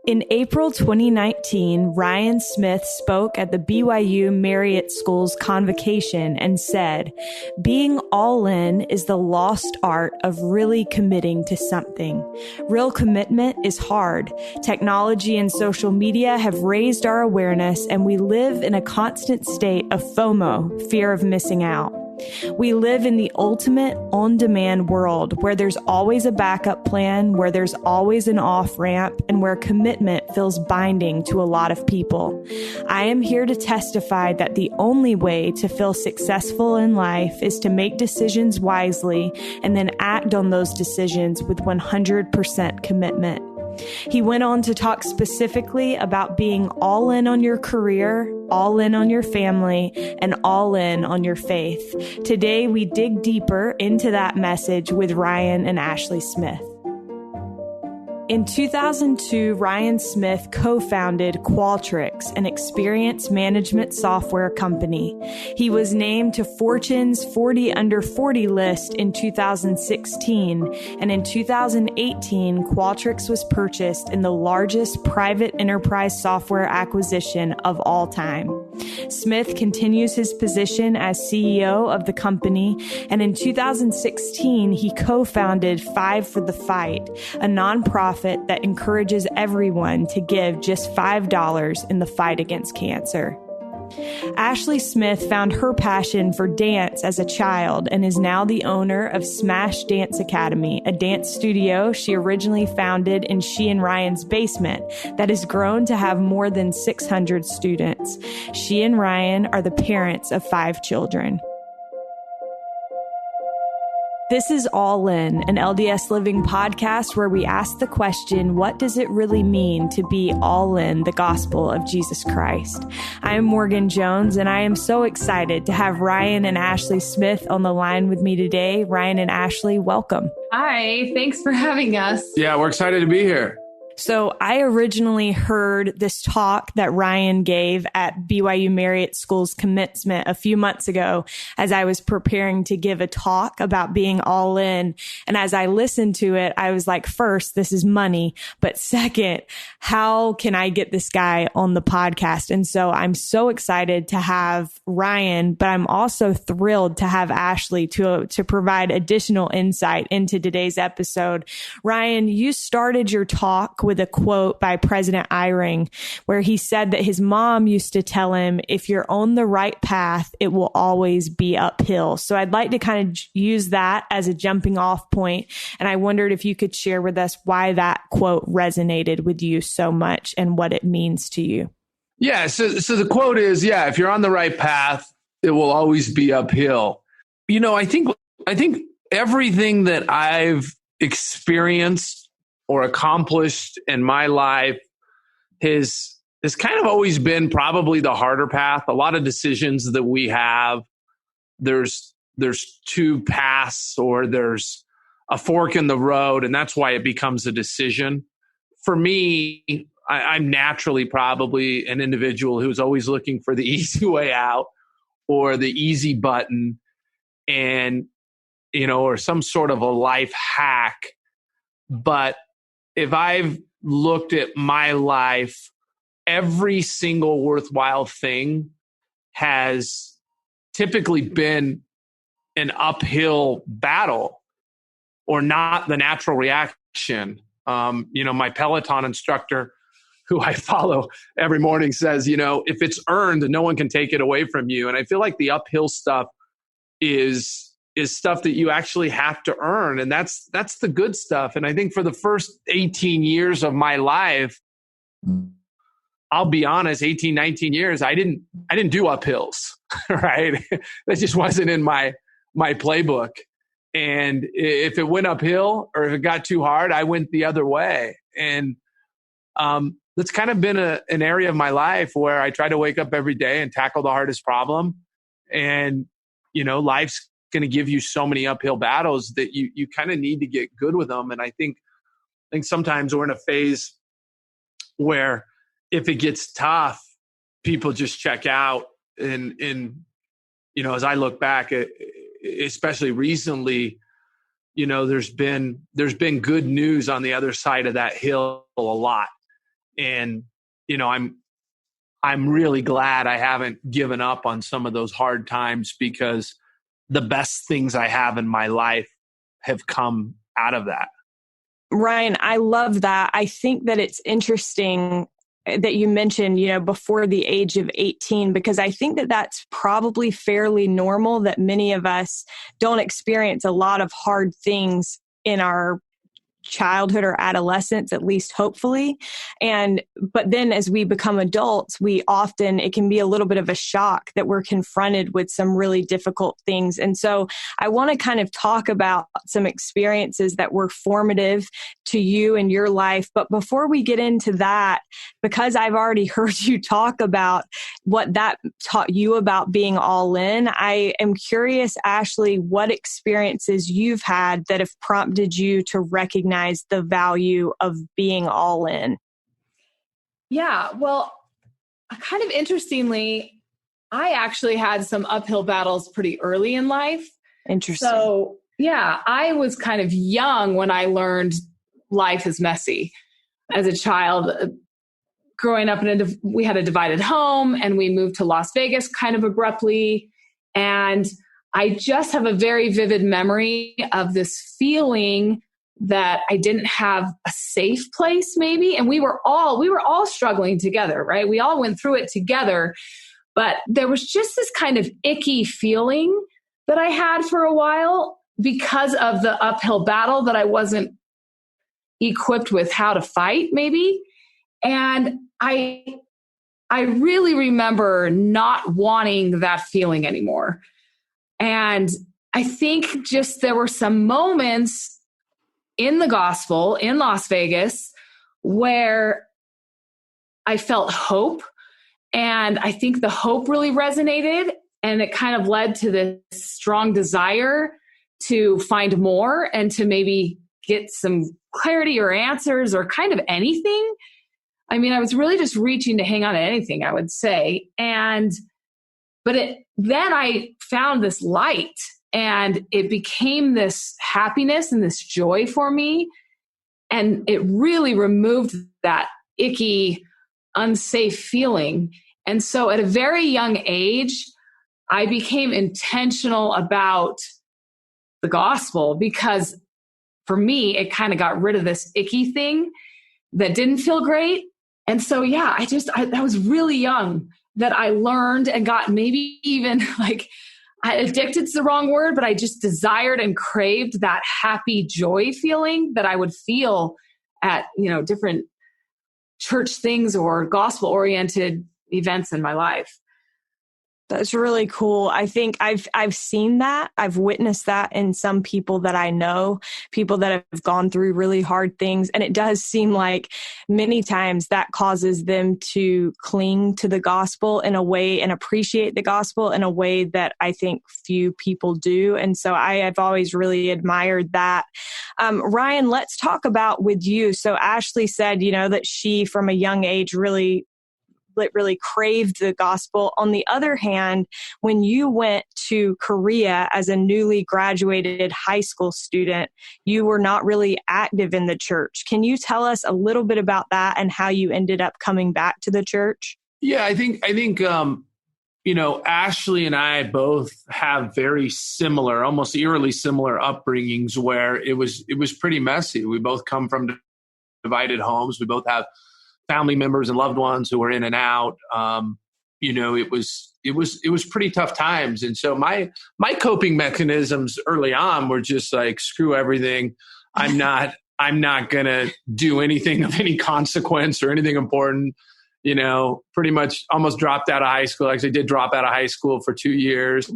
In April 2019, Ryan Smith spoke at the BYU Marriott School's convocation and said, "Being all in is the lost art of really committing to something. Real commitment is hard. Technology and social media have raised our awareness, and we live in a constant state of FOMO, fear of missing out. We live in the ultimate on-demand world where there's always a backup plan, where there's always an off-ramp, and where commitment feels binding to a lot of people. I am here to testify that the only way to feel successful in life is to make decisions wisely and then act on those decisions with 100% commitment." He went on to talk specifically about being all in on your career, all in on your family, and all in on your faith. Today, we dig deeper into that message with Ryan and Ashley Smith. In 2002, Ryan Smith co-founded Qualtrics, an experience management software company. He was named to Fortune's 40 Under 40 list in 2016, and in 2018, Qualtrics was purchased in the largest private enterprise software acquisition of all time. Smith continues his position as CEO of the company, and in 2016, he co-founded Five for the Fight, a nonprofit that encourages everyone to give just $5 in the fight against cancer. Ashley Smith found her passion for dance as a child and is now the owner of Smash Dance Academy, a dance studio she originally founded in she and Ryan's basement that has grown to have more than 600 students. She and Ryan are the parents of 5 children. This is All In, an LDS Living podcast where we ask the question, what does it really mean to be all in the gospel of Jesus Christ? I am Morgan Jones, and I am so excited to have Ryan and Ashley Smith on the line with me today. Ryan and Ashley, welcome. Hi, thanks for having us. Yeah, we're excited to be here. So I originally heard this talk that Ryan gave at BYU Marriott School's Commencement a few months ago as I was preparing to give a talk about being all in. And as I listened to it, I was like, first, this is money. But second, how can I get this guy on the podcast? And so I'm so excited to have Ryan, but I'm also thrilled to have Ashley to provide additional insight into today's episode. Ryan, you started your talk with a quote by President Eyring, where he said that his mom used to tell him, if you're on the right path, it will always be uphill. So I'd like to kind of use that as a jumping off point. And I wondered if you could share with us why that quote resonated with you so much and what it means to you. Yeah. So the quote is, if you're on the right path, it will always be uphill. You know, I think everything that I've experienced or accomplished in my life has kind of always been probably the harder path. A lot of decisions that we have, there's 2 paths or there's a fork in the road, and that's why it becomes a decision. For me, I'm naturally probably an individual who's always looking for the easy way out or the easy button and, or some sort of a life hack. But if I've looked at my life, every single worthwhile thing has typically been an uphill battle or not the natural reaction. My Peloton instructor, who I follow every morning, says, if it's earned, no one can take it away from you. And I feel like the uphill stuff is stuff that you actually have to earn. And that's the good stuff. And I think for the first 18 years of my life, I'll be honest, 18, 19 years, I didn't do uphills, right? That just wasn't in my playbook. And if it went uphill or if it got too hard, I went the other way. And that's kind of been an area of my life where I try to wake up every day and tackle the hardest problem. And, life's going to give you so many uphill battles that you kind of need to get good with them. And I think sometimes we're in a phase where if it gets tough, people just check out. And as I look back, especially recently, there's been good news on the other side of that hill a lot. And, I'm really glad I haven't given up on some of those hard times, because the best things I have in my life have come out of that. Ryan, I love that. I think that it's interesting that you mentioned, before the age of 18, because I think that that's probably fairly normal, that many of us don't experience a lot of hard things in our childhood or adolescence, at least hopefully. But then as we become adults, it can be a little bit of a shock that we're confronted with some really difficult things. And so I want to kind of talk about some experiences that were formative to you in your life. But before we get into that, because I've already heard you talk about what that taught you about being all in, I am curious, Ashley, what experiences you've had that have prompted you to recognize the value of being all in. Yeah, well, kind of interestingly, I actually had some uphill battles pretty early in life. Interesting. So, yeah, I was kind of young when I learned life is messy. As a child, growing up we had a divided home, and we moved to Las Vegas kind of abruptly. And I just have a very vivid memory of this feeling that I didn't have a safe place, maybe. And we were all struggling together, right? We all went through it together, but there was just this kind of icky feeling that I had for a while because of the uphill battle that I wasn't equipped with how to fight, maybe. And I really remember not wanting that feeling anymore. And I think just there were some moments in the gospel in Las Vegas where I felt hope. And I think the hope really resonated, and it kind of led to this strong desire to find more and to maybe get some clarity or answers or kind of anything. I mean, I was really just reaching to hang on to anything, I would say. But then I found this light, and it became this happiness and this joy for me. And it really removed that icky, unsafe feeling. And so at a very young age, I became intentional about the gospel, because for me, it kind of got rid of this icky thing that didn't feel great. And so, yeah, I was really young that I learned and got maybe even addicted's the wrong word, but I just desired and craved that happy joy feeling that I would feel at, different church things or gospel-oriented events in my life. That's really cool. I think I've seen that. I've witnessed that in some people that I know, people that have gone through really hard things. And it does seem like many times that causes them to cling to the gospel in a way and appreciate the gospel in a way that I think few people do. And so I have always really admired that. Ryan, let's talk about with you. So Ashley said, that she from a young age really craved the gospel. On the other hand, when you went to Korea as a newly graduated high school student, you were not really active in the church. Can you tell us a little bit about that and how you ended up coming back to the church? Yeah, I think Ashley and I both have very similar, almost eerily similar upbringings where it was pretty messy. We both come from divided homes. We both have family members and loved ones who were in and out. It was pretty tough times. And so my coping mechanisms early on were just like, screw everything. I'm not going to do anything of any consequence or anything important. Pretty much almost dropped out of high school. Actually did drop out of high school for 2 years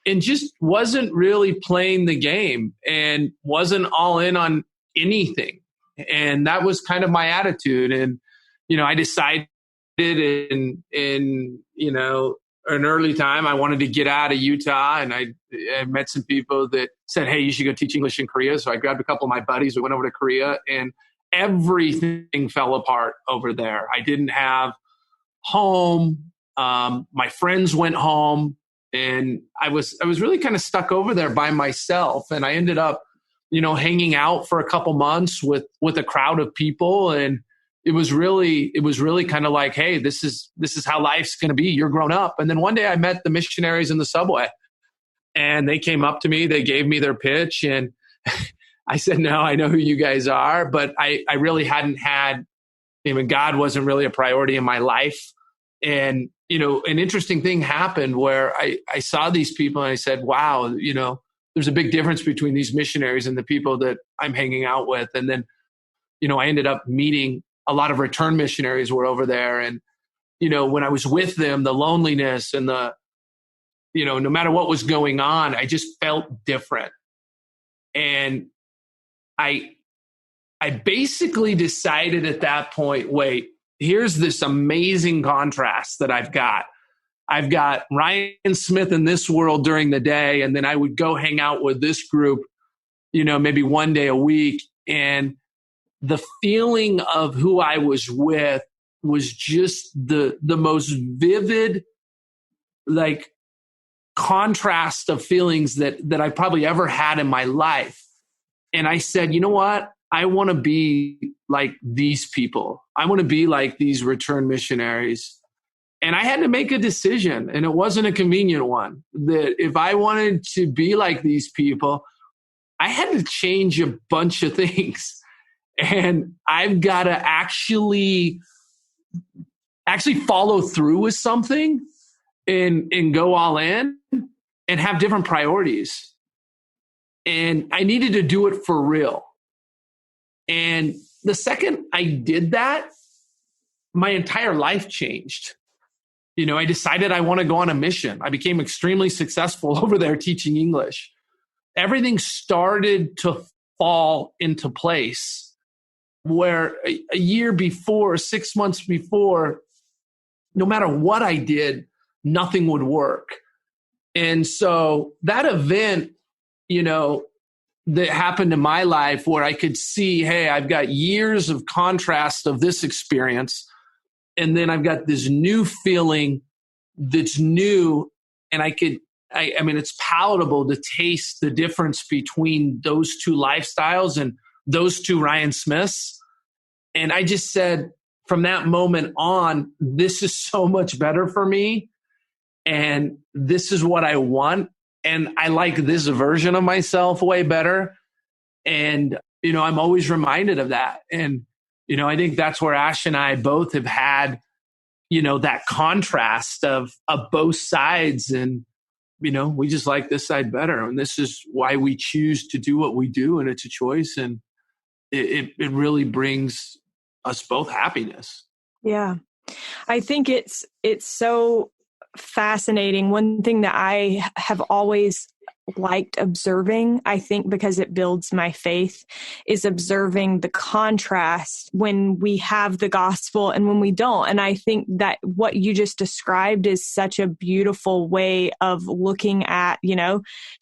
and just wasn't really playing the game and wasn't all in on anything. And that was kind of my attitude. And I decided in an early time, I wanted to get out of Utah, and I met some people that said, hey, you should go teach English in Korea. So I grabbed a couple of my buddies. We went over to Korea, and everything fell apart over there. I didn't have home. My friends went home, and I was really kind of stuck over there by myself. And I ended up, hanging out for a couple months with a crowd of people, and it was really kind of like, hey, this is how life's going to be. You're grown up. And then one day I met the missionaries in the subway, and they came up to me, they gave me their pitch, and I said, no, I know who you guys are, but I really hadn't had, even God wasn't really a priority in my life. And, an interesting thing happened where I saw these people and I said, wow, there's a big difference between these missionaries and the people that I'm hanging out with. And then, I ended up meeting a lot of return missionaries were over there. And, when I was with them, the loneliness and the, no matter what was going on, I just felt different. And I basically decided at that point, wait, here's this amazing contrast that I've got. I've got Ryan Smith in this world during the day, and then I would go hang out with this group, maybe one day a week. And the feeling of who I was with was just the most vivid, like, contrast of feelings that I probably ever had in my life. And I said, you know what? I want to be like these people. I want to be like these return missionaries. And I had to make a decision, and it wasn't a convenient one, that if I wanted to be like these people, I had to change a bunch of things. And I've got to actually follow through with something and go all in and have different priorities. And I needed to do it for real. And the second I did that, my entire life changed. I decided I want to go on a mission. I became extremely successful over there teaching English. Everything started to fall into place where a year before, 6 months before, no matter what I did, nothing would work. And so that event, that happened in my life where I could see, hey, I've got years of contrast of this experience, and then I've got this new feeling that's new, and I mean, it's palatable to taste the difference between those two lifestyles and those two Ryan Smiths. And I just said, from that moment on, this is so much better for me, and this is what I want. And I like this version of myself way better. And, I'm always reminded of that. And, I think that's where Ash and I both have had, that contrast of both sides. And, we just like this side better. And this is why we choose to do what we do. And it's a choice. And it really brings us both happiness. Yeah. I think it's so fascinating. One thing that I have always liked observing, I think because it builds my faith, is observing the contrast when we have the gospel and when we don't. And I think that what you just described is such a beautiful way of looking at,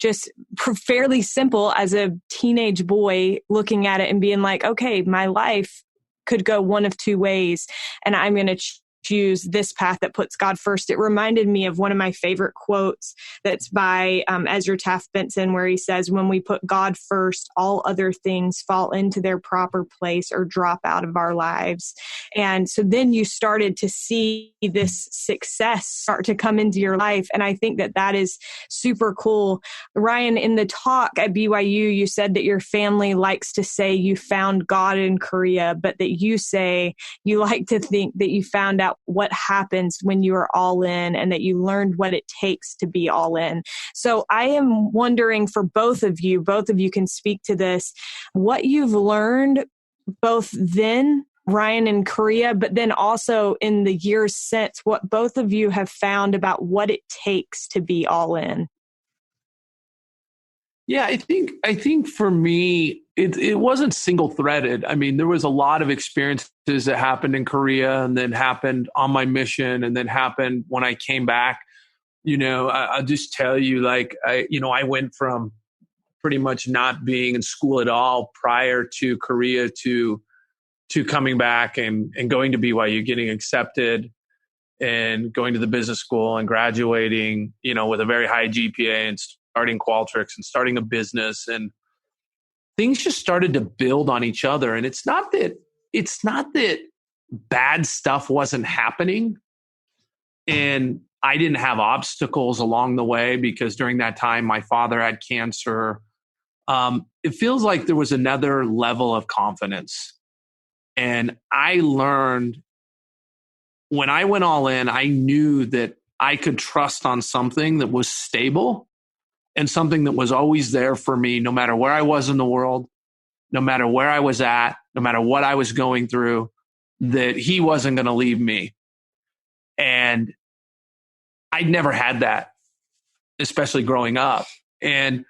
just fairly simple as a teenage boy looking at it and being like, okay, my life could go one of two ways, and I'm going to choose this path that puts God first. It reminded me of one of my favorite quotes that's by Ezra Taft Benson, where he says, when we put God first, all other things fall into their proper place or drop out of our lives. And so then you started to see this success start to come into your life. And I think that is super cool. Ryan, in the talk at BYU, you said that your family likes to say you found God in Korea, but that you say you like to think that you found out what happens when you are all in, and that you learned what it takes to be all in. So I am wondering for both of you can speak to this, what you've learned both then, Ryan, in Korea, but then also in the years since, what both of you have found about what it takes to be all in. Yeah, I think for me, it wasn't single threaded. I mean, there was a lot of experiences that happened in Korea, and then happened on my mission, and then happened when I came back. I'll just tell you, I went from pretty much not being in school at all prior to Korea to coming back and going to BYU, getting accepted, and going to the business school and graduating, with a very high GPA, and starting Qualtrics and starting a business, and things just started to build on each other. And it's not that bad stuff wasn't happening and I didn't have obstacles along the way, because during that time, my father had cancer. It feels like there was another level of confidence. And I learned when I went all in, I knew that I could trust on something that was stable and something that was always there for me, no matter where I was in the world, no matter where I was at, no matter what I was going through, that he wasn't going to leave me. And I'd never had that, especially growing up. And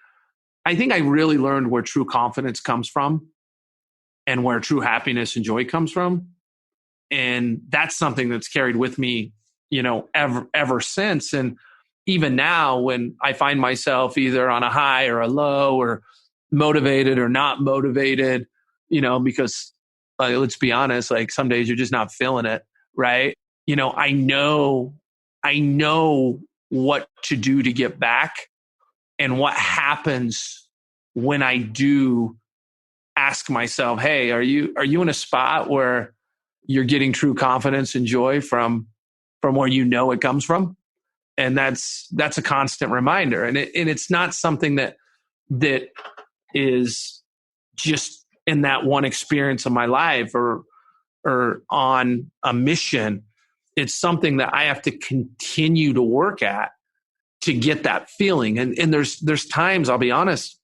I think I really learned where true confidence comes from and where true happiness and joy comes from. And that's something that's carried with me, ever since. And even now, when I find myself either on a high or a low, or motivated or not motivated, because let's be honest, like some days you're just not feeling it, right? I know what to do to get back, and what happens when I do ask myself, hey, are you in a spot where you're getting true confidence and joy from where it comes from? And that's a constant reminder. And it's not something that is just in that one experience of my life or on a mission. It's something that I have to continue to work at to get that feeling. And there's times, I'll be honest,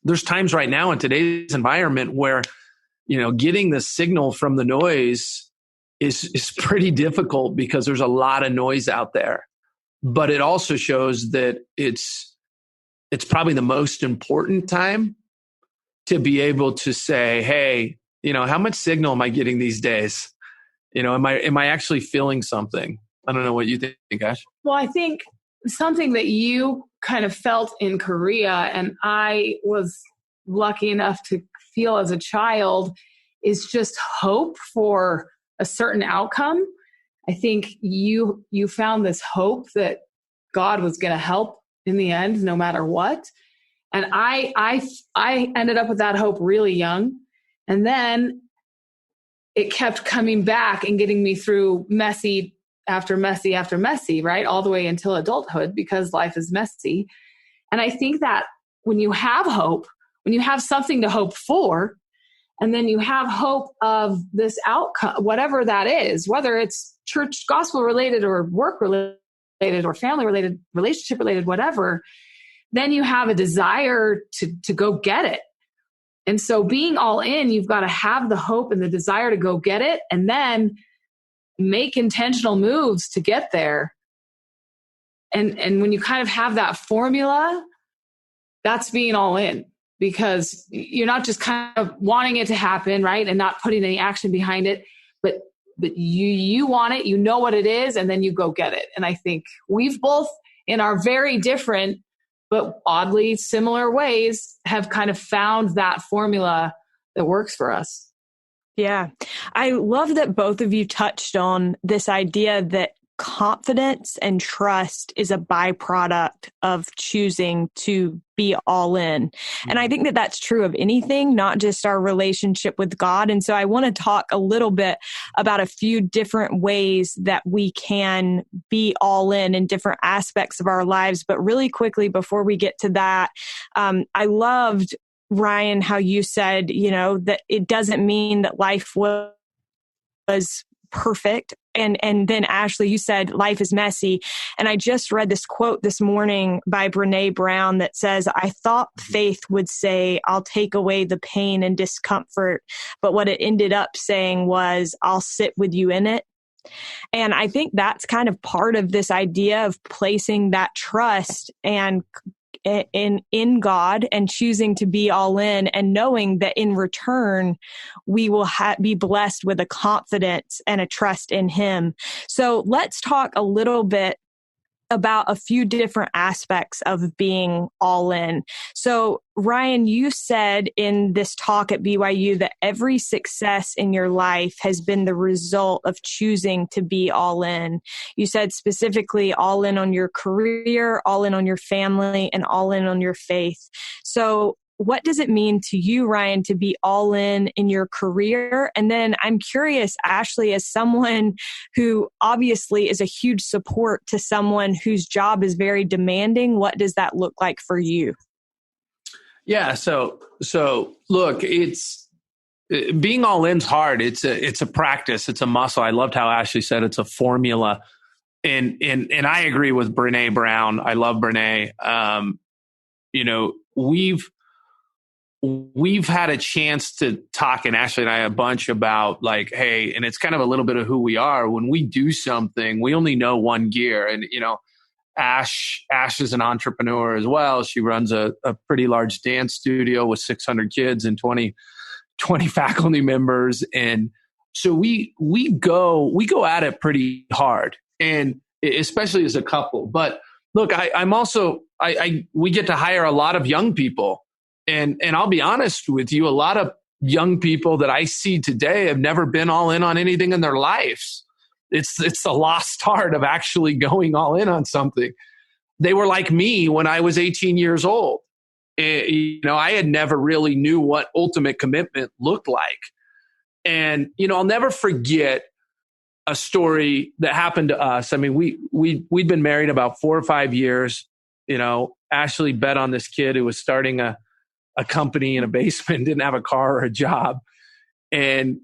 there's times right now in today's environment where, getting the signal from the noise is pretty difficult, because there's a lot of noise out there. But it also shows that it's probably the most important time to be able to say, hey, how much signal am I getting these days? Am I actually feeling something? I don't know what you think, Ash. Well, I think something that you kind of felt in Korea, and I was lucky enough to feel as a child, is just hope for a certain outcome. I think you found this hope that God was going to help in the end, no matter what. And I ended up with that hope really young. And then it kept coming back and getting me through messy after messy after messy, right? All the way until adulthood, because life is messy. And I think that when you have hope, when you have something to hope for, and then you have hope of this outcome, whatever that is, whether it's church gospel related or work related or family related, relationship related, whatever, then you have a desire to go get it. And so being all in, you've got to have the hope and the desire to go get it, and then make intentional moves to get there. And when you kind of have that formula, that's being all in, because you're not just kind of wanting it to happen, right? And not putting any action behind it, but you want it, you know what it is, and then you go get it. And I think we've both, in our very different but oddly similar ways, have kind of found that formula that works for us. Yeah. I love that both of you touched on this idea that confidence and trust is a byproduct of choosing to be all in. And I think that that's true of anything, not just our relationship with God. And so I want to talk a little bit about a few different ways that we can be all in different aspects of our lives. But really quickly, before we get to that, I loved, Ryan, how you said, that it doesn't mean that life was perfect. And then Ashley, you said life is messy. And I just read this quote this morning by Brene Brown that says, I thought faith would say, I'll take away the pain and discomfort. But what it ended up saying was, I'll sit with you in it. And I think that's kind of part of this idea of placing that trust and in God and choosing to be all in, and knowing that in return, we will be blessed with a confidence and a trust in Him. So let's talk a little bit about a few different aspects of being all in. So Ryan, you said in this talk at BYU that every success in your life has been the result of choosing to be all in. You said specifically all in on your career, all in on your family, and all in on your faith. So what does it mean to you, Ryan, to be all in your career? And then I'm curious, Ashley, as someone who obviously is a huge support to someone whose job is very demanding, what does that look like for you? Yeah. So look, it's being all in's hard. It's a practice. It's a muscle. I loved how Ashley said it's a formula. And I agree with Brene Brown. I love Brene. We've had a chance to talk, and Ashley and I a bunch about like, hey, and it's kind of a little bit of who we are. When we do something, we only know one gear. And, Ash is an entrepreneur as well. She runs a pretty large dance studio with 600 kids and 20 faculty members. And so we go at it pretty hard, and especially as a couple. But look, we get to hire a lot of young people. And I'll be honest with you, a lot of young people that I see today have never been all in on anything in their lives. It's the lost art of actually going all in on something. They were like me when I was 18 years old. I had never really knew what ultimate commitment looked like. And, I'll never forget a story that happened to us. I mean, we'd been married about 4 or 5 years. Ashley bet on this kid who was starting a company in a basement, didn't have a car or a job. And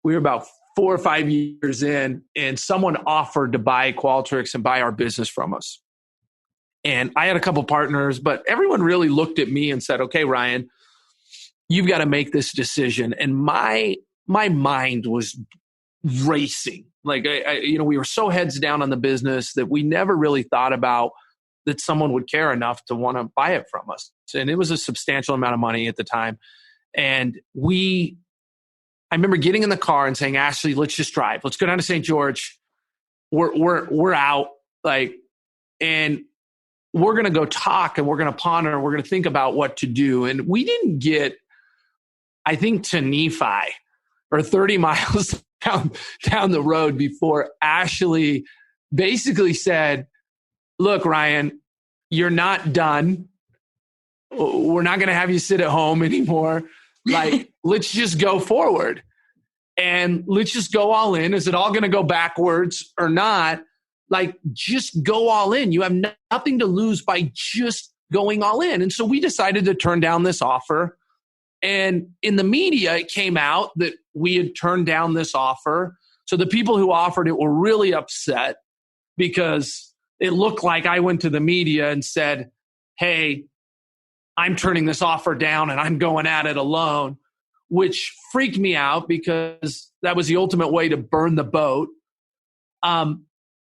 we were about 4 or 5 years in, and someone offered to buy Qualtrics and buy our business from us. And I had a couple partners, but everyone really looked at me and said, okay, Ryan, you've got to make this decision. And my mind was racing. Like, we were so heads down on the business that we never really thought about that someone would care enough to want to buy it from us. And it was a substantial amount of money at the time. And I remember getting in the car and saying, Ashley, let's just drive. Let's go down to St. George. We're out. And we're going to go talk, and we're going to ponder, and we're going to think about what to do. And we didn't get, I think, to Nephi or 30 miles down the road before Ashley basically said, look, Ryan, you're not done. We're not going to have you sit at home anymore. Let's just go forward, and let's just go all in. Is it all going to go backwards or not? Just go all in. You have nothing to lose by just going all in. And so we decided to turn down this offer. And in the media, it came out that we had turned down this offer. So the people who offered it were really upset because it looked like I went to the media and said, hey, I'm turning this offer down and I'm going at it alone, which freaked me out because that was the ultimate way to burn the boat.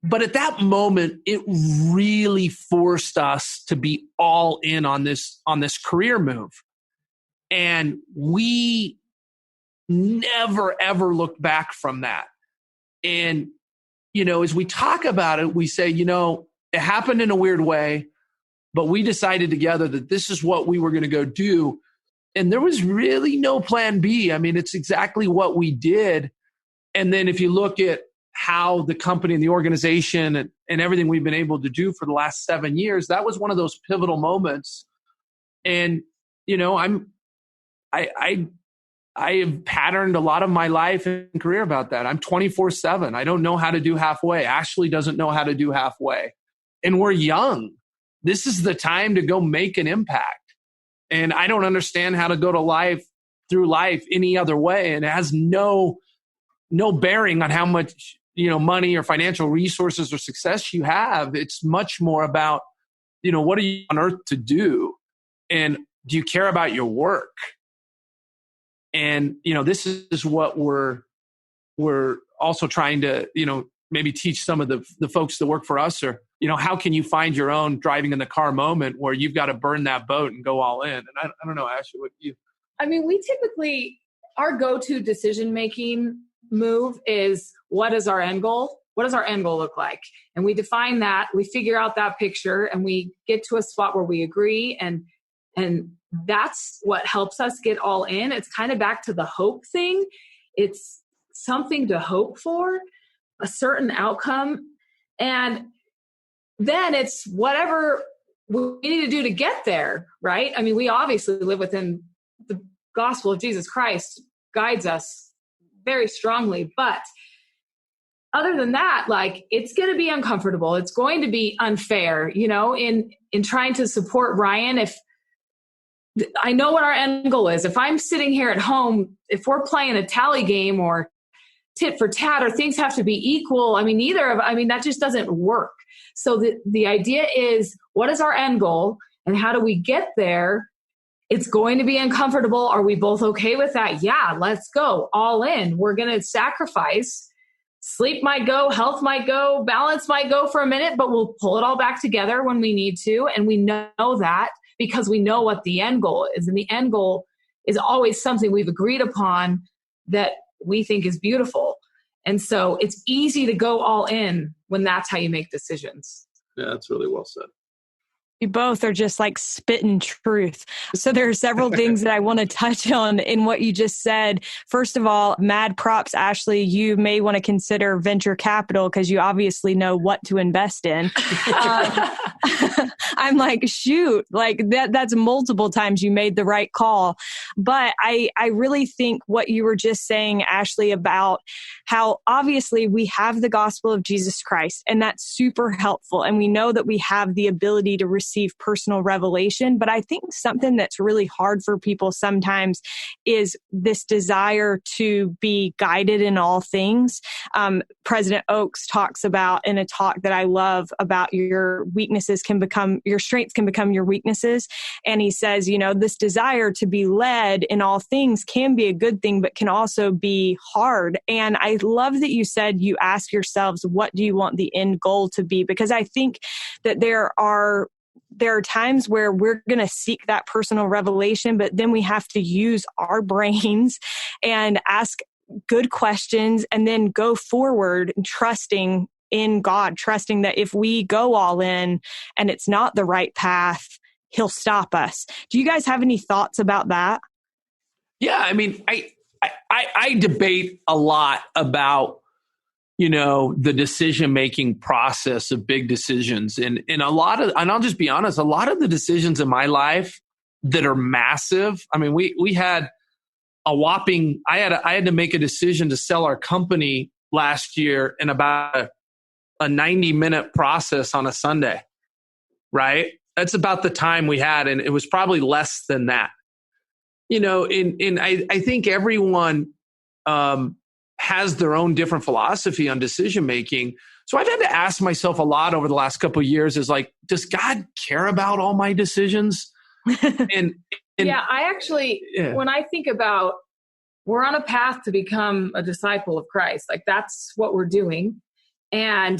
But at that moment, it really forced us to be all in on this career move. And we never, ever looked back from that. And, as we talk about it, we say, it happened in a weird way, but we decided together that this is what we were going to go do. And there was really no plan B. I mean, it's exactly what we did. And then if you look at how the company and the organization and everything we've been able to do for the last 7 years, that was one of those pivotal moments. And, I have patterned a lot of my life and career about that. I'm 24/7. I don't know how to do halfway. Ashley doesn't know how to do halfway. And we're young. This is the time to go make an impact. And I don't understand how to go through life any other way. And it has no bearing on how much, money or financial resources or success you have. It's much more about, what are you on earth to do? And do you care about your work? And, this is what we're also trying to, maybe teach some of the folks that work for us, or, how can you find your own driving in the car moment where you've got to burn that boat and go all in? And I don't know, Ashley, what you... I mean, we typically, our go-to decision-making move is, what is our end goal? What does our end goal look like? And we define that, we figure out that picture, and we get to a spot where we agree, and that's what helps us get all in. It's kind of back to the hope thing. It's something to hope for, a certain outcome. And then it's whatever we need to do to get there, right? I mean, we obviously live within the gospel of Jesus Christ, guides us very strongly. But other than that, like, it's going to be uncomfortable. It's going to be unfair, in trying to support Ryan. If I know what our end goal is, if I'm sitting here at home, if we're playing a tally game or tit for tat, or things have to be equal, that just doesn't work. So the idea is, what is our end goal and how do we get there? It's going to be uncomfortable. Are we both okay with that? Yeah, let's go all in. We're going to sacrifice. Sleep might go, health might go, balance might go for a minute, but we'll pull it all back together when we need to. And we know that because we know what the end goal is. And the end goal is always something we've agreed upon that we think is beautiful. And so it's easy to go all in when that's how you make decisions. Yeah, that's really well said. You both are just like spitting truth. So there are several things that I want to touch on in what you just said. First of all, mad props, Ashley. You may want to consider venture capital because you obviously know what to invest in. I'm like, shoot, like that's multiple times you made the right call. But I really think what you were just saying, Ashley, about how obviously we have the gospel of Jesus Christ, and that's super helpful. And we know that we have the ability to receive personal revelation. But I think something that's really hard for people sometimes is this desire to be guided in all things. President Oaks talks about in a talk that I love about your strengths can become your weaknesses. And he says, this desire to be led in all things can be a good thing, but can also be hard. And I love that you said you ask yourselves, what do you want the end goal to be? Because I think that there are times where we're going to seek that personal revelation, but then we have to use our brains and ask good questions and then go forward trusting in God, trusting that if we go all in and it's not the right path, He'll stop us. Do you guys have any thoughts about that? Yeah, I mean, I debate a lot about the decision-making process of big decisions. And I'll just be honest, a lot of the decisions in my life that are massive. I mean, we had I had to make a decision to sell our company last year in about a 90-minute process on a Sunday, right? That's about the time we had. And it was probably less than that. I think everyone, has their own different philosophy on decision making. So I've had to ask myself a lot over the last couple of years is like, does God care about all my decisions? And yeah, when I think about, we're on a path to become a disciple of Christ, like that's what we're doing. And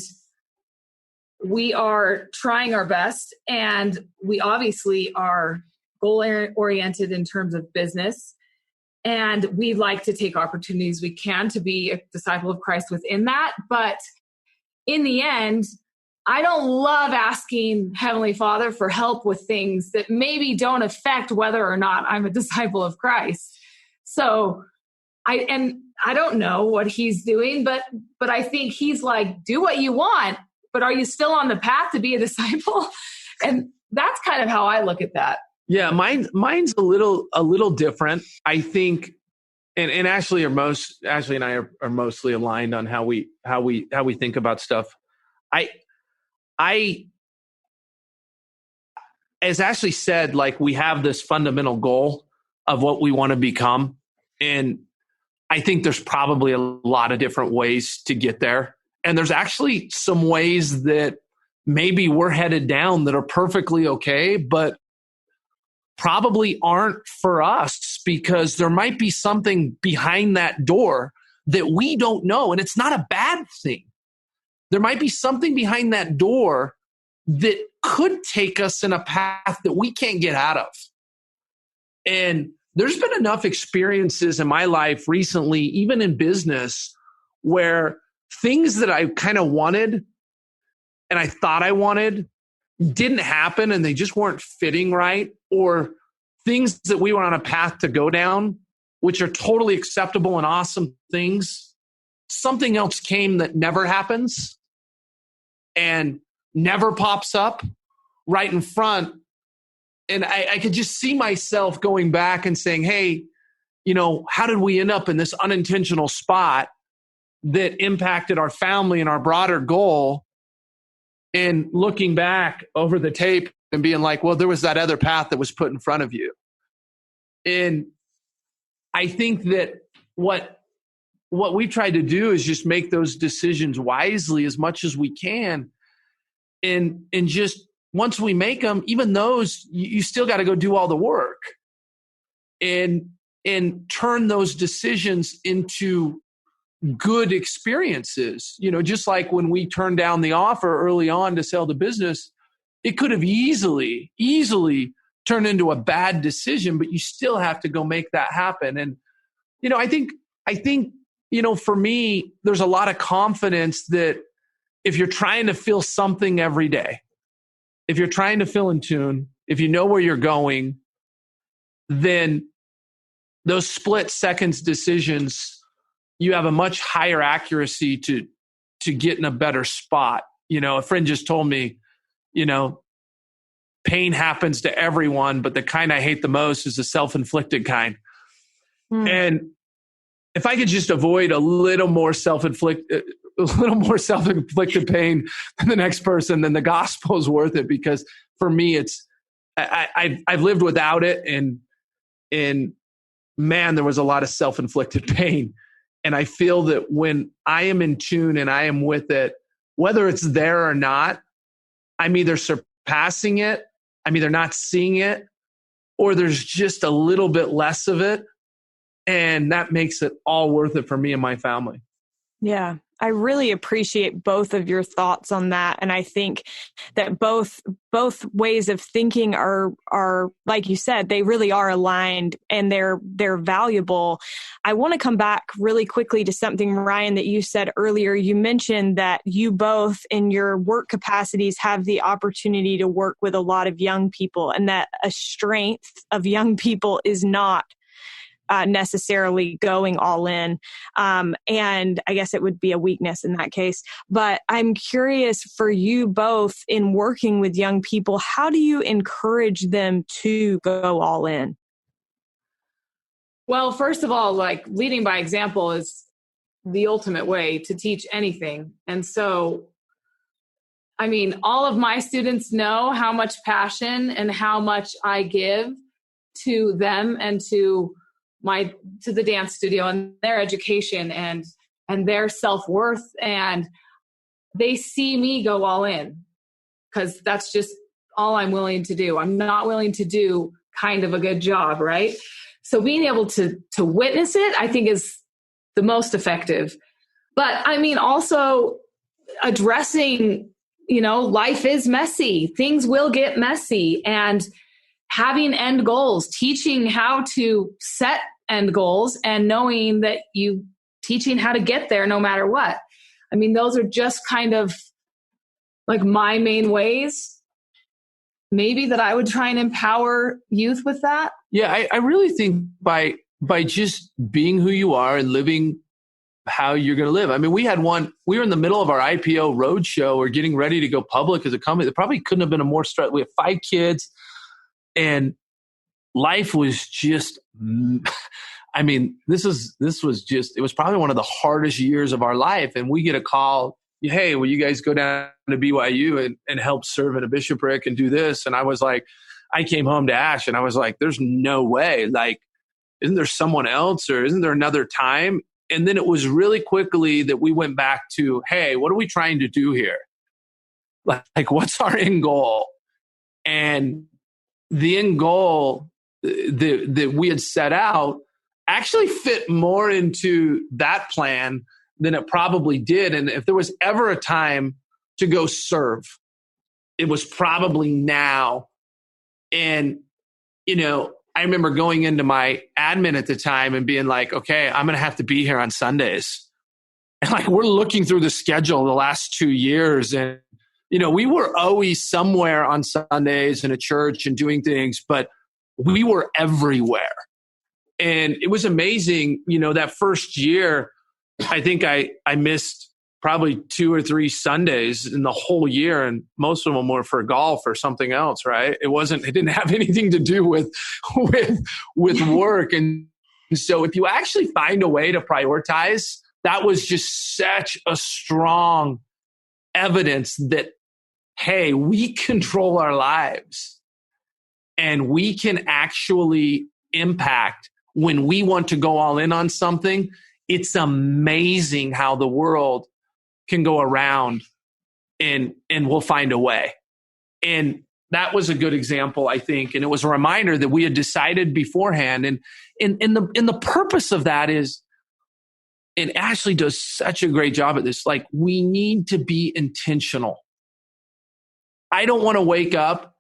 we are trying our best. And we obviously are goal oriented in terms of business. And we like to take opportunities we can to be a disciple of Christ within that. But in the end, I don't love asking Heavenly Father for help with things that maybe don't affect whether or not I'm a disciple of Christ. So I don't know what He's doing, but I think He's like, do what you want, but are you still on the path to be a disciple? And that's kind of how I look at that. Yeah, mine's a little different. I think, and Ashley and I are mostly aligned on how we think about stuff. I, as Ashley said, like we have this fundamental goal of what we want to become, and I think there's probably a lot of different ways to get there, and there's actually some ways that maybe we're headed down that are perfectly okay, but probably aren't for us because there might be something behind that door that we don't know. And it's not a bad thing. There might be something behind that door that could take us in a path that we can't get out of. And there's been enough experiences in my life recently, even in business, where things that I kind of wanted and I thought I wanted didn't happen and they just weren't fitting right, or things that we were on a path to go down, which are totally acceptable and awesome things. Something else came that never happens and never pops up, right in front. And I could just see myself going back and saying, hey, how did we end up in this unintentional spot that impacted our family and our broader goal? And looking back over the tape and being like, well, there was that other path that was put in front of you. And I think that what we try to do is just make those decisions wisely as much as we can. And just once we make them, even those, you still got to go do all the work and turn those decisions into good experiences. Just like when we turned down the offer early on to sell the business, it could have easily turned into a bad decision, but you still have to go make that happen. And, I think, for me, there's a lot of confidence that if you're trying to feel something every day, if you're trying to feel in tune, if you know where you're going, then those split seconds decisions, you have a much higher accuracy to get in a better spot. A friend just told me, pain happens to everyone, but the kind I hate the most is the self-inflicted kind. And if I could just avoid a little more self-inflicted pain than the next person, then the gospel is worth it. Because for me, I've lived without it, and man, there was a lot of self-inflicted pain. And I feel that when I am in tune and I am with it, whether it's there or not, I'm either surpassing it, I'm either not seeing it, or there's just a little bit less of it. And that makes it all worth it for me and my family. Yeah, I really appreciate both of your thoughts on that. And I think that both ways of thinking are, like you said, they really are aligned and they're valuable. I want to come back really quickly to something, Ryan, that you said earlier. You mentioned that you both in your work capacities have the opportunity to work with a lot of young people, and that a strength of young people is not necessarily going all in. And I guess it would be a weakness in that case. But I'm curious for you both in working with young people, how do you encourage them to go all in? Well, first of all, leading by example is the ultimate way to teach anything. And so, all of my students know how much passion and how much I give to them and to the dance studio and their education and their self-worth. And they see me go all in because that's just all I'm willing to do. I'm not willing to do kind of a good job, right? So being able to witness it, I think is the most effective. But also addressing, life is messy. Things will get messy, and having end goals, teaching how to set end goals and knowing that teaching how to get there no matter what. Those are just kind of like my main ways, maybe, that I would try and empower youth with that. Yeah, I really think by just being who you are and living how you're going to live. We were in the middle of our IPO roadshow. We're getting ready to go public as a company. It probably couldn't have been a more stress. We have 5 kids. And life was just, this was just, it was probably one of the hardest years of our life. And we get a call, hey, will you guys go down to BYU and help serve in a bishopric and do this? And I was like, I came home to Ash and I was like, there's no way. Isn't there someone else, or isn't there another time? And then it was really quickly that we went back to, hey, what are we trying to do here? What's our end goal? And the end goal that we had set out actually fit more into that plan than it probably did. And if there was ever a time to go serve, it was probably now. And, I remember going into my admin at the time and being like, okay, I'm going to have to be here on Sundays. And we're looking through the schedule the last 2 years, and we were always somewhere on Sundays in a church and doing things, but we were everywhere. And it was amazing. That first year, I think I missed probably 2 or 3 Sundays in the whole year. And most of them were for golf or something else, right? It didn't have anything to do with work. And so if you actually find a way to prioritize, that was just such a strong evidence that, hey, we control our lives and we can actually impact when we want to go all in on something. It's amazing how the world can go around and we'll find a way. And that was a good example, I think. And it was a reminder that we had decided beforehand. And the purpose of that is, and Ashley does such a great job at this, like, we need to be intentional. I don't want to wake up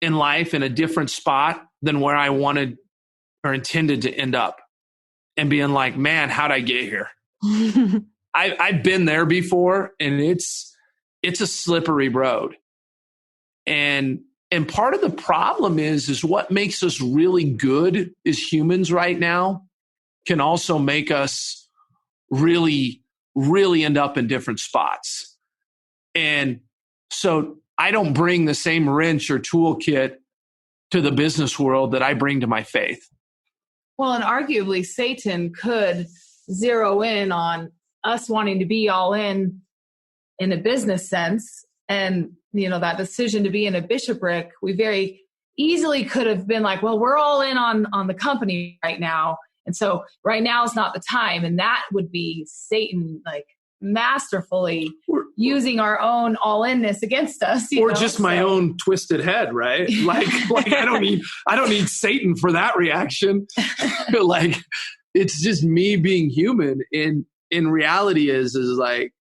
in life in a different spot than where I wanted or intended to end up and being like, man, how'd I get here? I've been there before, and it's a slippery road. And part of the problem is what makes us really good as humans right now can also make us really, really end up in different spots. And so I don't bring the same wrench or toolkit to the business world that I bring to my faith. Well, and arguably Satan could zero in on us wanting to be all in a business sense. And, that decision to be in a bishopric, we very easily could have been like, well, we're all in on the company right now. And so right now is not the time. And that would be Satan, like, masterfully using our own all-inness against us. Or just my own twisted head, right? Like I don't need Satan for that reaction. Like, it's just me being human. In reality is like,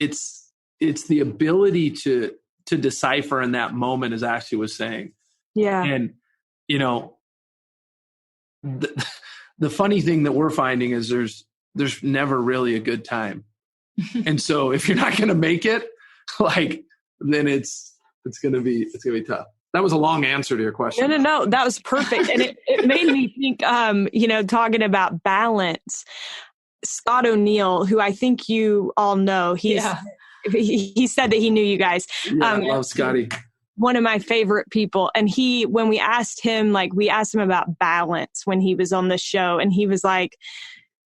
it's the ability to decipher in that moment, as Ashley was saying. Yeah. And, the funny thing that we're finding is there's never really a good time. And so if you're not going to make it, then it's going to be tough. That was a long answer to your question. No. That was perfect. And it made me think, talking about balance, Scott O'Neill, who I think you all know, he said that he knew you guys. Yeah, I love Scotty. One of my favorite people. And when we asked him about balance when he was on the show, and he was like,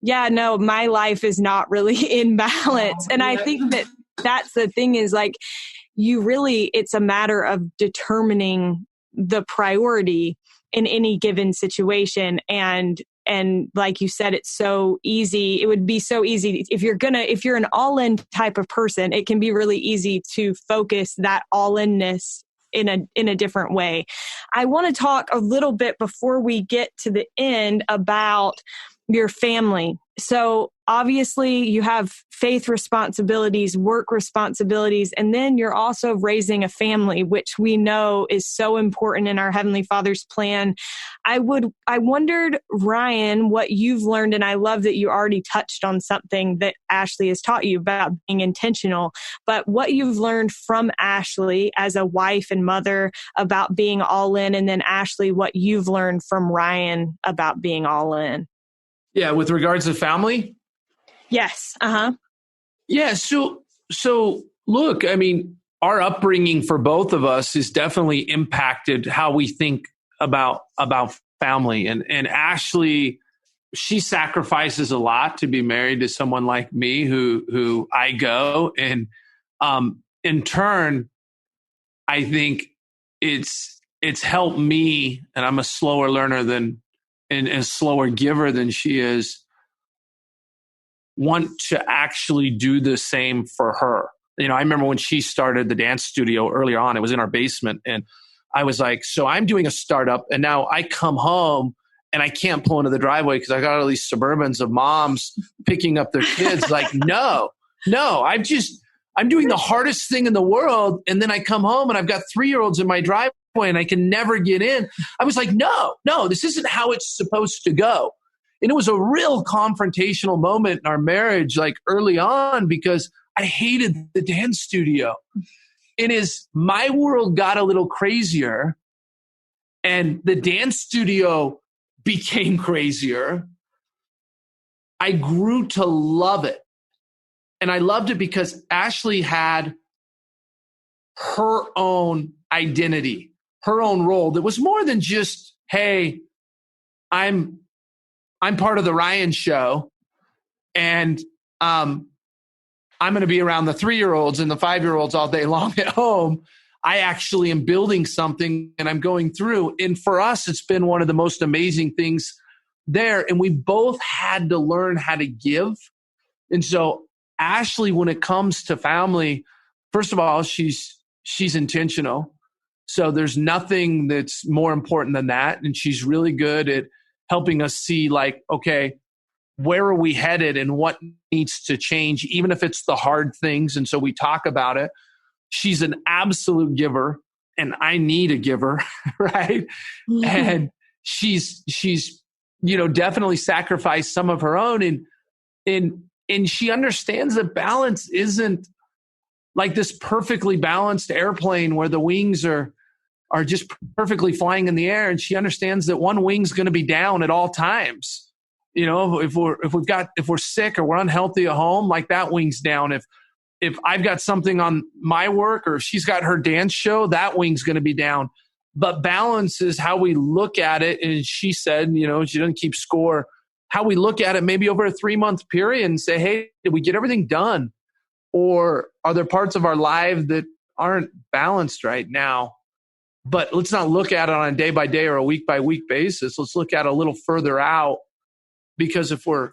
yeah, no, my life is not really in balance. And I think that's the thing is, like, it's a matter of determining the priority in any given situation. And like you said, it's so easy. It would be so easy if you're an all-in type of person, it can be really easy to focus that all-inness in a different way. I want to talk a little bit before we get to the end about your family. So obviously you have faith responsibilities, work responsibilities, and then you're also raising a family, which we know is so important in our Heavenly Father's plan. I wondered, Ryan, what you've learned, and I love that you already touched on something that Ashley has taught you about being intentional, but what you've learned from Ashley as a wife and mother about being all in, and then Ashley, what you've learned from Ryan about being all in. Yeah, with regards to family? Yes. Yeah, so look, I mean, our upbringing for both of us has definitely impacted how we think about family. And Ashley, she sacrifices a lot to be married to someone like me who I go. And in turn, I think it's helped me, and I'm a slower learner and a slower giver than she is, want to actually do the same for her. I remember when she started the dance studio earlier on, it was in our basement, and I was like, so I'm doing a startup, and now I come home and I can't pull into the driveway because I got all these Suburbans of moms picking up their kids. Like, no, I'm doing the hardest thing in the world, and then I come home and I've got 3-year-olds in my driveway and I can never get in. I was like, no, this isn't how it's supposed to go. And it was a real confrontational moment in our marriage, like early on, because I hated the dance studio. And as my world got a little crazier and the dance studio became crazier, I grew to love it. And I loved it because Ashley had her own identity, her own role that was more than just, hey, I'm part of the Ryan show, and I'm going to be around the 3-year-olds and the 5-year-olds all day long at home. I actually am building something and I'm going through. And for us, it's been one of the most amazing things there. And we both had to learn how to give. And so Ashley, when it comes to family, first of all, she's intentional. So there's nothing that's more important than that. And she's really good at helping us see, like, okay, where are we headed and what needs to change, even if it's the hard things. And so we talk about it. She's an absolute giver, and I need a giver, right? Mm-hmm. And she's definitely sacrificed some of her own, and she understands that balance isn't like this perfectly balanced airplane where the wings are just perfectly flying in the air. And she understands that one wing's going to be down at all times. If we're sick or we're unhealthy at home, like that wing's down. If I've got something on my work, or if she's got her dance show, that wing's going to be down. But balance is how we look at it. And she said, she doesn't keep score, how we look at it maybe over a 3-month period and say, hey, did we get everything done? Or are there parts of our life that aren't balanced right now? But let's not look at it on a day-by-day or a week-by-week basis. Let's look at it a little further out, because if we're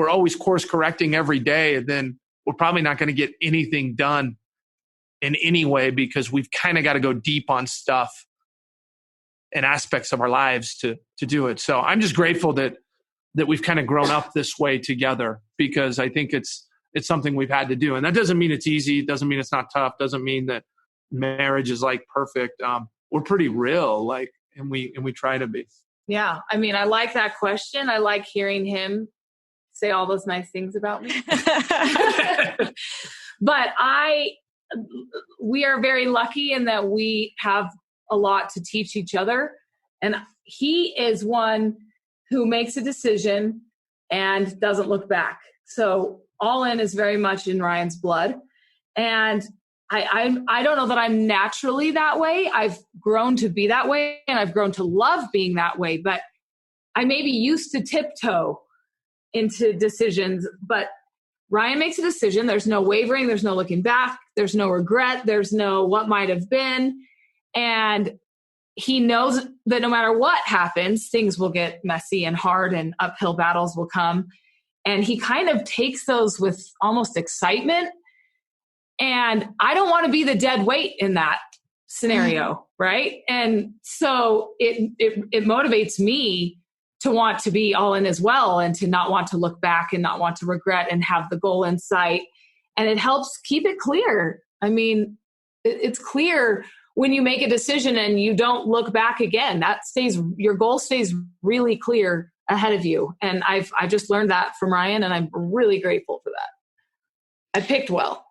always course correcting every day, then we're probably not going to get anything done in any way, because we've kind of got to go deep on stuff and aspects of our lives to do it. So I'm just grateful that we've kind of grown up this way together, because I think it's something we've had to do. And that doesn't mean it's easy. It doesn't mean it's not tough. Doesn't mean that marriage is like perfect. We're pretty real, and we try to be. Yeah. I mean, I like that question. I like hearing him say all those nice things about me. But we are very lucky in that we have a lot to teach each other. And he is one who makes a decision and doesn't look back. So all in is very much in Ryan's blood. And I don't know that I'm naturally that way. I've grown to be that way, and I've grown to love being that way. But I maybe used to tiptoe into decisions. But Ryan makes a decision. There's no wavering. There's no looking back. There's no regret. There's no what might have been. And he knows that no matter what happens, things will get messy and hard, and uphill battles will come. And he kind of takes those with almost excitement. And I don't want to be the dead weight in that scenario, right? And so it motivates me to want to be all in as well, and to not want to look back and not want to regret, and have the goal in sight. And it helps keep it clear. I mean, it's clear when you make a decision and you don't look back again. Your goal stays really clear ahead of you. And I just learned that from Ryan, and I'm really grateful for that. I picked well.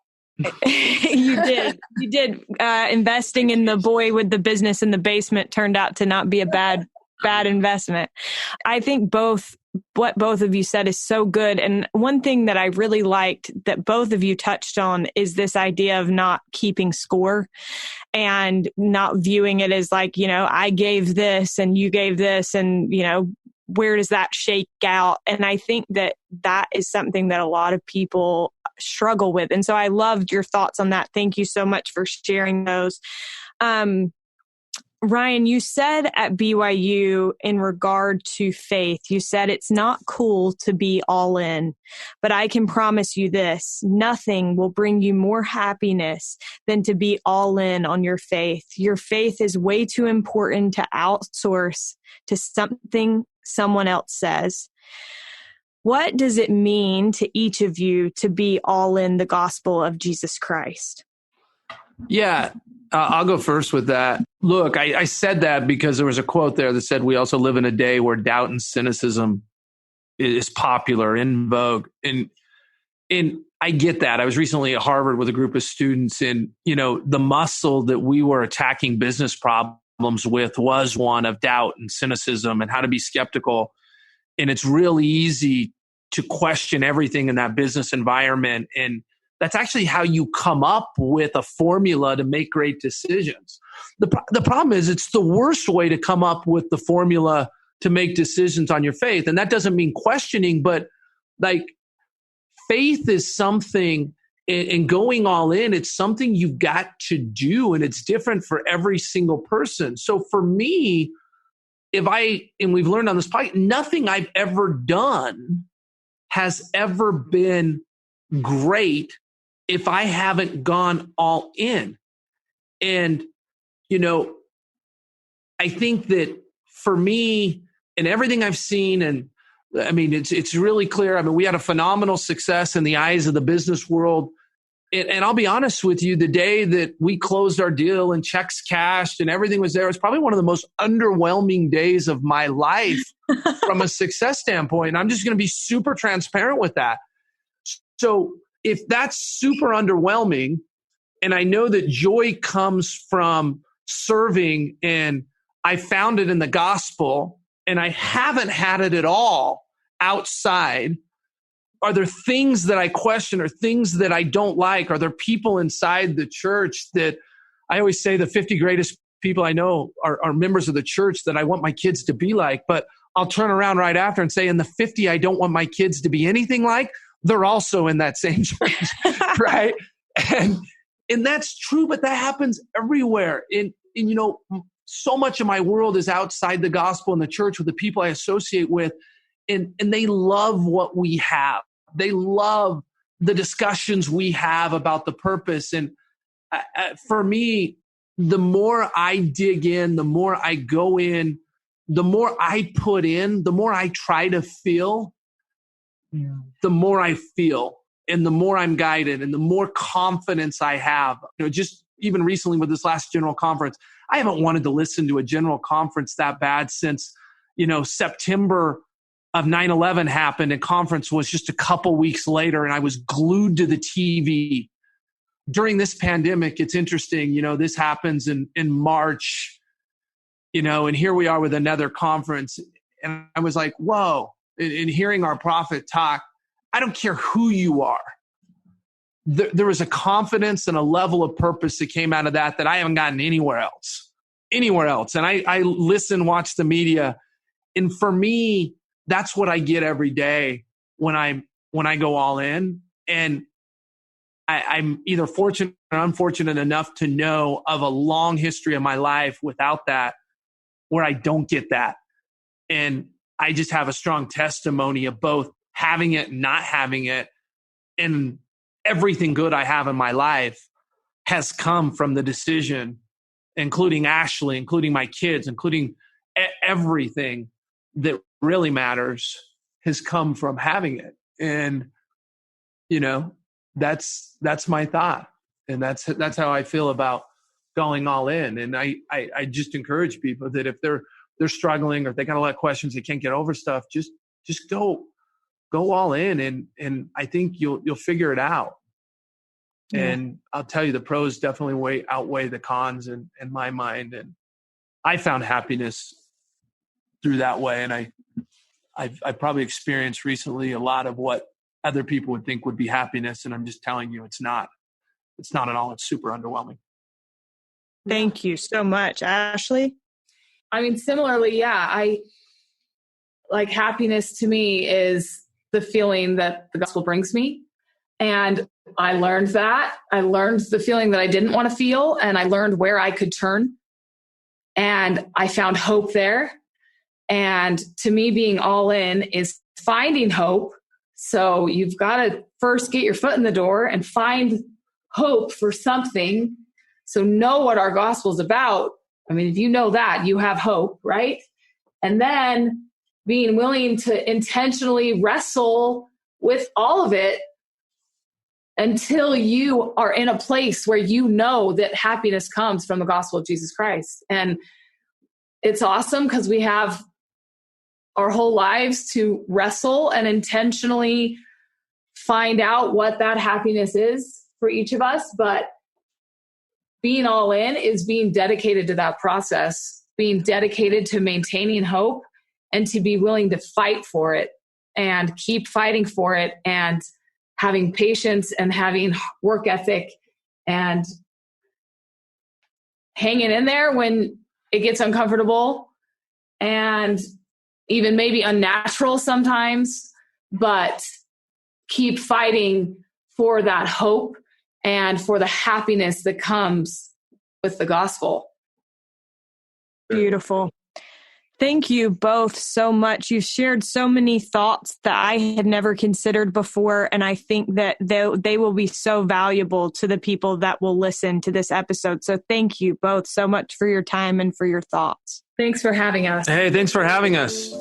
You did. Investing in the boy with the business in the basement turned out to not be a bad investment. I think what both of you said is so good. And one thing that I really liked that both of you touched on is this idea of not keeping score and not viewing it as like, I gave this and you gave this, and, where does that shake out? And I think that is something that a lot of people struggle with. And so I loved your thoughts on that. Thank you so much for sharing those. Ryan, you said at BYU in regard to faith, you said it's not cool to be all in, but I can promise you this, nothing will bring you more happiness than to be all in on your faith. Your faith is way too important to outsource to something someone else says. What does it mean to each of you to be all in the gospel of Jesus Christ? Yeah, I'll go first with that. Look, I said that because there was a quote there that said we also live in a day where doubt and cynicism is popular, in vogue. And I get that. I was recently at Harvard with a group of students, and the muscle that we were attacking business problems with was one of doubt and cynicism and how to be skeptical. And it's really easy to question everything in that business environment. And that's actually how you come up with a formula to make great decisions. The problem is it's the worst way to come up with the formula to make decisions on your faith. And that doesn't mean questioning, but like faith is something, and going all in, it's something you've got to do, and it's different for every single person. So for me, and we've learned on this podcast, nothing I've ever done has ever been great if I haven't gone all in. And, I think that for me and everything I've seen, and I mean, it's really clear. I mean, we had a phenomenal success in the eyes of the business world. And I'll be honest with you, the day that we closed our deal and checks cashed and everything was there, it was probably one of the most underwhelming days of my life from a success standpoint. And I'm just going to be super transparent with that. So if that's super underwhelming, and I know that joy comes from serving, and I found it in the gospel, and I haven't had it at all outside, are there things that I question or things that I don't like? Are there people inside the church that I always say the 50 greatest people I know are members of the church that I want my kids to be like, but I'll turn around right after and say, in the 50 I don't want my kids to be anything like, they're also in that same church, right? And that's true, but that happens everywhere. And so much of my world is outside the gospel and the church with the people I associate with, and they love what we have. They love the discussions we have about the purpose. And for me, the more I dig in, the more I go in, the more I put in, the more I try to feel, the more I feel, and the more I'm guided, and the more confidence I have. Just even recently with this last general conference, I haven't wanted to listen to a general conference that bad since, September of 9/11 happened, and conference was just a couple weeks later, and I was glued to the TV. During this pandemic, it's interesting, this happens in March, and here we are with another conference. And I was like, whoa, in hearing our prophet talk, I don't care who you are. There was a confidence and a level of purpose that came out of that I haven't gotten anywhere else. And I listen, watch the media. And for me, that's what I get every day when I go all in. And I'm either fortunate or unfortunate enough to know of a long history of my life without that, where I don't get that. And I just have a strong testimony of both having it and not having it. And everything good I have in my life has come from the decision, including Ashley, including my kids, including everything that really matters has come from having it. And, that's my thought. And that's how I feel about going all in. And I just encourage people that if they're struggling, or if they got a lot of questions, they can't get over stuff, just go all in. And I think you'll figure it out. Yeah. And I'll tell you, the pros definitely outweigh the cons in my mind. And I found happiness through that way. And I've probably experienced recently a lot of what other people would think would be happiness. And I'm just telling you, it's not at all. It's super underwhelming. Thank you so much. Ashley? I mean, similarly, yeah, like happiness to me is the feeling that the gospel brings me. And I learned that. I learned the feeling that I didn't want to feel, and I learned where I could turn. And I found hope there. And to me, being all in is finding hope. So you've got to first get your foot in the door and find hope for something. So know what our gospel is about. I mean, if you know that, you have hope, right? And then being willing to intentionally wrestle with all of it until you are in a place where you know that happiness comes from the gospel of Jesus Christ. And it's awesome because we have our whole lives to wrestle and intentionally find out what that happiness is for each of us. But being all in is being dedicated to that process, being dedicated to maintaining hope, and to be willing to fight for it and keep fighting for it and having patience and having work ethic and hanging in there when it gets uncomfortable and even maybe unnatural sometimes, but keep fighting for that hope and for the happiness that comes with the gospel. Beautiful. Thank you both so much. You've shared so many thoughts that I had never considered before, and I think that they will be so valuable to the people that will listen to this episode. So thank you both so much for your time and for your thoughts. Thanks for having us. Hey, thanks for having us.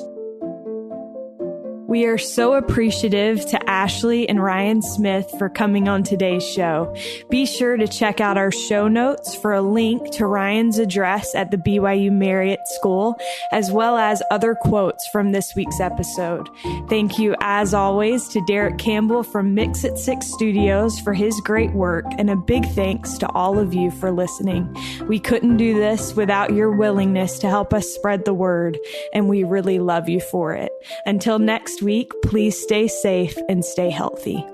We are so appreciative to Ashley and Ryan Smith for coming on today's show. Be sure to check out our show notes for a link to Ryan's address at the BYU Marriott School, as well as other quotes from this week's episode. Thank you, as always, to Derek Campbell from Mix It 6 Studios for his great work, and a big thanks to all of you for listening. We couldn't do this without your willingness to help us spread the word, and we really love you for it. Until next week, please stay safe and stay healthy.